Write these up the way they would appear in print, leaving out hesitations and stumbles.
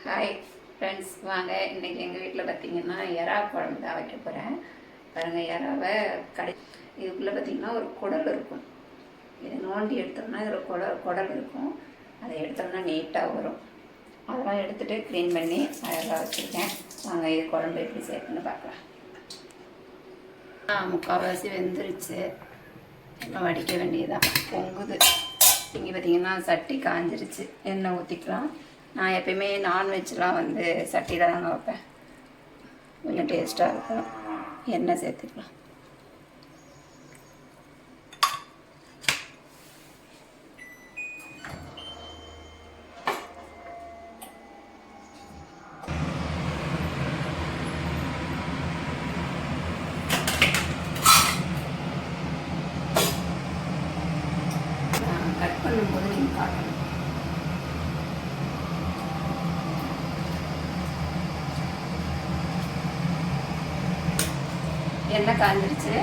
Hi friends, வாங்க இன்றைக்கி எங்கள் வீட்டில் பார்த்திங்கன்னா எறா குழம்பு தான் வைக்க போகிறேன். பாருங்கள், எறாவை இதுக்குள்ளே பார்த்திங்கன்னா ஒரு குடல் இருக்கும். இதை நோண்டி எடுத்தோம்னா இதில் குடல் இருக்கும். அதை எடுத்தோம்னா நீட்டாக வரும். அதெல்லாம் எடுத்துகிட்டு க்ளீன் பண்ணி அழகாக வச்சுருக்கேன். வாங்க இது குழம்பு எப்படி சேர்த்துன்னு பார்க்கலாம். முக்கால்வாசி வெந்துருச்சு. எல்லாம் வடிக்க வேண்டியதான். பொங்குது. இங்கே பார்த்திங்கன்னா சட்டி காஞ்சிருச்சு. எண்ணெய் ஊற்றிக்கலாம். நான் எப்பயுமே நான்வெஜ்லாம் சட்டியில் தாங்க வைப்பேன். கொஞ்சம் டேஸ்ட்டாக இருக்கும். எண்ணெய் சேர்த்துக்கலாம். கட் பண்ணும்போது நீங்கள் காட்டணும். எண்ணெய் காஞ்சிருச்சு.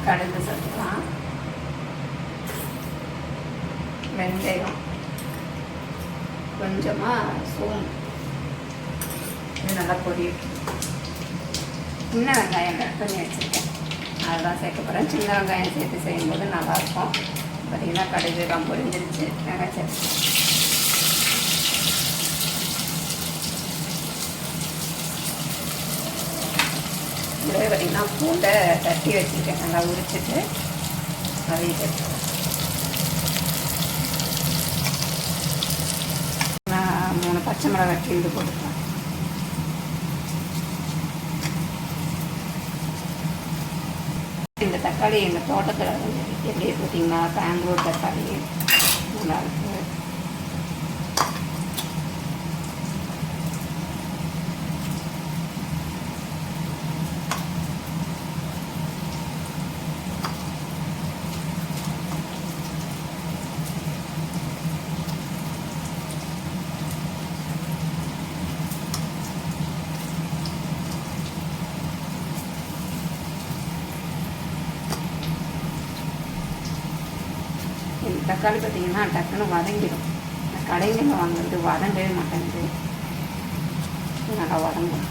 கடுகு சேர்த்துக்கலாம். வெந்தயம், கொஞ்சமாக சோம்பு. இது நல்லா பொரியும். சின்ன வெங்காயம் கட் பண்ணி வச்சுருக்கேன், அதெல்லாம் சேர்க்க போகிறேன். சின்ன வெங்காயம் சேர்த்து செய்யும்போது நல்லாயிருக்கும். பார்த்திங்கன்னா கடுகு ரொம்ப பொரிஞ்சிருச்சு. வெங்காயம் சேர்த்து கூடவே பார்த்திங்கன்னா பூண்டை தட்டி வச்சுருக்கேன். நல்லா உரிச்சிட்டு அதையும் சேர்த்துக்கலாம். நான் 3 பச்சை மிளகாய் கீழே போட்டுக்கலாம். இந்த தக்காளி எங்கள் தோட்டத்தில் எப்படி பார்த்தீங்கன்னா பெங்களூர் தக்காளி நல்லாயிருக்கு. தக்காளி பார்த்திங்கன்னா டக்குன்னு வதங்கிடும். கடையில் வாங்குறது வதங்கவே மாட்டேங்குது. நல்லா வதங்கும்.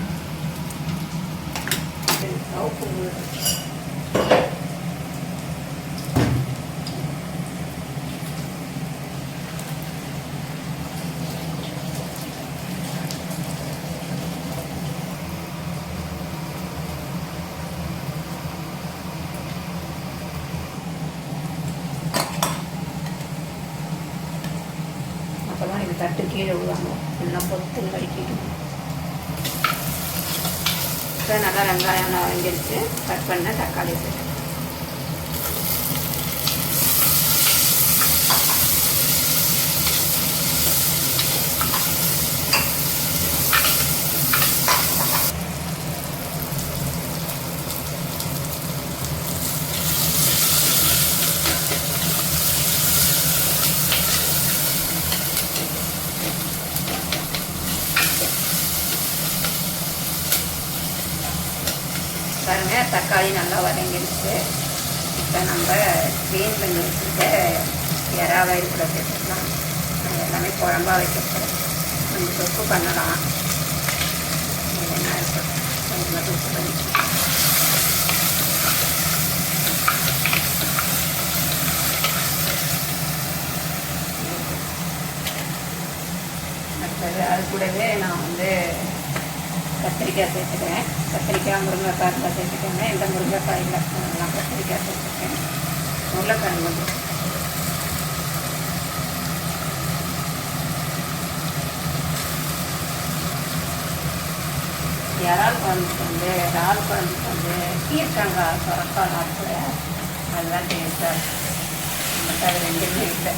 அப்போதான் இது தட்டு கீழே விடுவாங்க. எல்லாம் பொத்து கடிக்கணும். இப்போ நல்லா வெங்காயம் வதங்கிடுச்சு. கட் பண்ண தக்காளி சேர்த்து பாருங்க. தக்காளி நல்லா வதங்கிடுச்சு. இப்போ நம்ம க்ளீன் பண்ணி வச்சுட்டு எறாவை கூட சேர்த்துக்கலாம். எல்லாமே குழம்பா வைக்கப்படும். கொஞ்சம் தொக்கு பண்ணலாம். என்ன இருக்கும் கொஞ்சமாக தொக்கு பண்ணி அடுத்தது அது கூடவே நான் கத்திரிக்காய் சேர்த்துக்கிறேன். கத்திரிக்காய், முருங்கைக்காய் இருந்தால் சேர்த்துக்கோங்க. எந்த முருங்கைக்காய் இல்லை, நான் கத்திரிக்காய் சேர்த்துருக்கேன். உருளைக்கிழங்கு இறால் குழம்புக்கு இறால் குழம்புக்கு கீர்க்காங்காய், சொரக்காய் நாட்கள் அதுதான் டேஸ்ட்டாக இருக்கும். நம்மகிட்ட அது ரெண்டுமே இல்லை.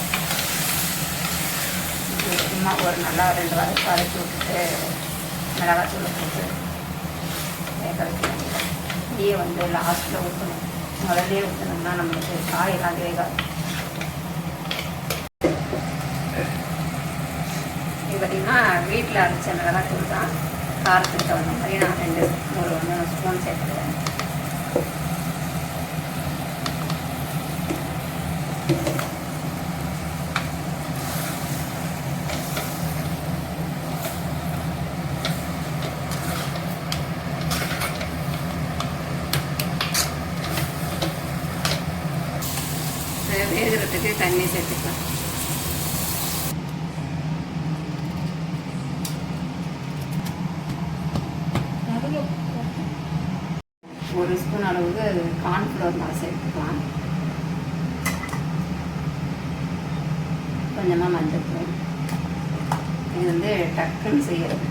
சும்மா ஒரு நல்லா 2 வாரம் கலக்கி விட்டுட்டு மிளகாத்தூளை போட்டு வேக வைக்கணும். இதையே லாஸ்ட்டில் ஊற்றணும். முதல்லே ஊற்றணும்னா நம்மளுக்கு காயெல்லாம் வேகாது. இது பார்த்திங்கன்னா வீட்டில் அரைச்ச மிளகாத்தூள் தான். காரத்துக்கு தகுந்த மாதிரி நான் 2-3 ஸ்பூன் சேர்த்துக்கிறேன். வேகிறதுக்கு தண்ணி சேர்த்துக்கலாம். ஒரு ஸ்பூன் அளவுக்கு கார்ன்ஃப்ளவர் மாவு சேர்த்துக்கலாம். கொஞ்சமாக மஞ்சள். இது வந்து டக்குன்னு செய்யறது.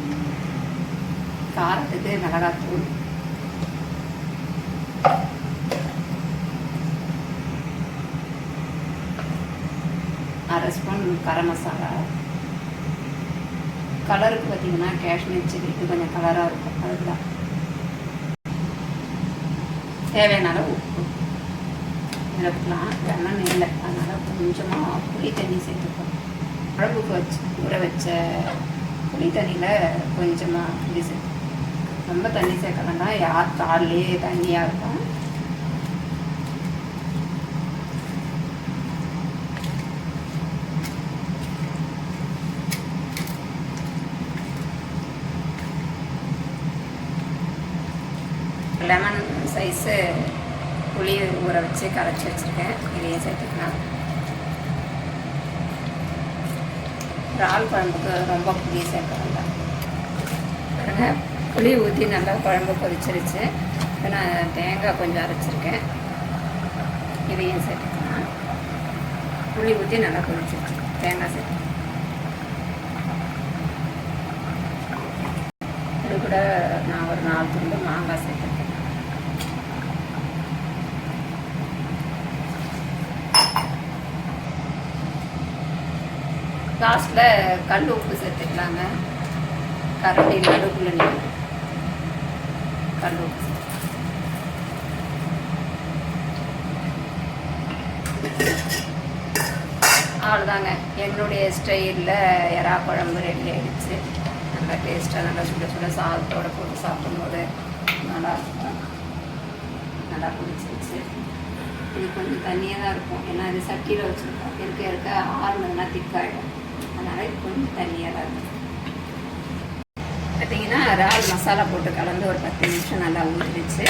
காரத்துக்கு மிளகாத்தூள், அரை ஸ்பூன் கரம் மசாலா. கலருக்கு பார்த்தீங்கன்னா காஷ்மீர் சில்லி, இது கொஞ்சம் கலராக இருக்கும். அதுதான் தேவையான அளவு உப்பு இறக்கலாம். வெண்ணெய் இல்லை, அதனால் கொஞ்சமாக புளி தண்ணி சேர்த்துப்போம். குழம்புக்கு ஊற வச்ச புளி தண்ணியில் கொஞ்சமாக புளி சேர்த்து. ரொம்ப தண்ணி சேர்க்கலன்னா யார் கால்லேயே தண்ணியாக இருக்கும். லெமன் சைஸு புளி ஊற வச்சு கரைச்சி வச்சுருக்கேன். இதையும் சேர்த்துக்கலாம். இறால் குழம்புக்கு ரொம்ப புளி சேர்க்க வேண்டாம். பாருங்கள், புளி ஊற்றி நல்லா குழம்பு கொதிச்சிருச்சு. இப்போ நான் தேங்காய் கொஞ்சம் அரைச்சிருக்கேன். இதையும் சேர்த்துக்கலாம். புளி ஊற்றி நல்லா கொதிச்சிருச்சு. தேங்காய் சேர்த்து இது கூட நான் ஒரு 4 துண்டு மாங்காய் சேர்த்துருக்கேன். லாஸ்ட்டில் கல் உப்பு சேர்த்துக்கலாங்க. கரண்டி நடுக்குள்ள கல் உப்பு. அவ்வளோதாங்க, என்னுடைய ஸ்டைலில் எறா குழம்பு ரெடி ஆகிடுச்சு. நல்லா டேஸ்ட்டாக நல்லா சுட சுட சாதத்தோடு போட்டு சாப்பிடும்போது நல்லா இருக்கும். நல்லா பிடிச்சிருச்சு. இது கொஞ்சம் தண்ணியாக தான் இருக்கும், ஏன்னா இது சட்டியில் வச்சுருக்கோம். இருக்க ஆறுனதுன்னா திக்காயிடும். அதனால் இது கொஞ்சம் தண்ணியாக தான் இருக்கும். பார்த்தீங்கன்னா இறால் மசாலா போட்டு கலந்து ஒரு 10 நிமிஷம் நல்லா ஊற்றிடுச்சு.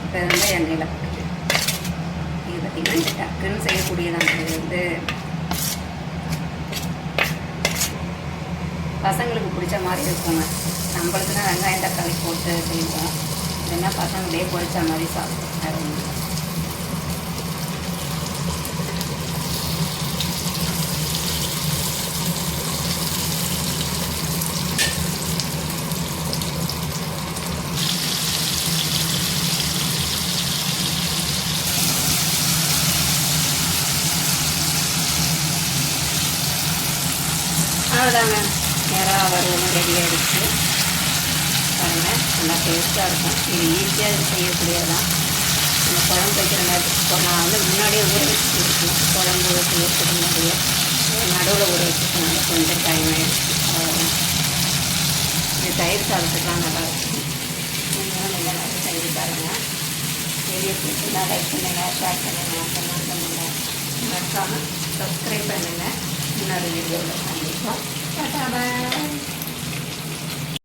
இப்போ வந்து எண்ணெயில் போட்டு இது பார்த்திங்கன்னா இது டக்குன்னு செய்யக்கூடியதான். இது வந்து பசங்களுக்கு பிடிச்ச மாதிரி இருக்குங்க. நம்மளுக்கு தான் வெங்காயம் தக்காளி போட்டு செய்வோம். இல்லைன்னா பசங்களே பொரிச்ச மாதிரி சாப்பிடுவோம். அவ்வளோதாங்க, எறா வறுவலும் ரெடி ஆகிடுச்சு. பாருங்கள், நல்லா டேஸ்ட்டாக இருக்கும். இது ஈஸியாக செய்யக்கூடியதான். நம்ம குழம்பு வைக்கிற மாதிரி நான் வந்து முன்னாடியே ஊற வச்சுருக்கேன். குழம்பு செய்யறதுக்கு முன்னாடியே நடுவில் ஊற வச்சுருக்கனால கொஞ்சம் டைம் ஆகிடுச்சு. அவ்வளோதான். இது தயிர் சாதத்துக்குலாம் நல்லாயிருக்கும். நீங்களும் நல்லா செய்து பாருங்கள். வீடியோ பிடிச்சிருந்தா லைக் பண்ணுங்கள், ஷேர் பண்ணுங்கள், கமெண்ட் பண்ணுங்கள். மறக்காமல் சப்ஸ்கிரைப் பண்ணுங்கள். இன்னொரு வீடியோவில் சந்திப்போம். டாடா பாய்.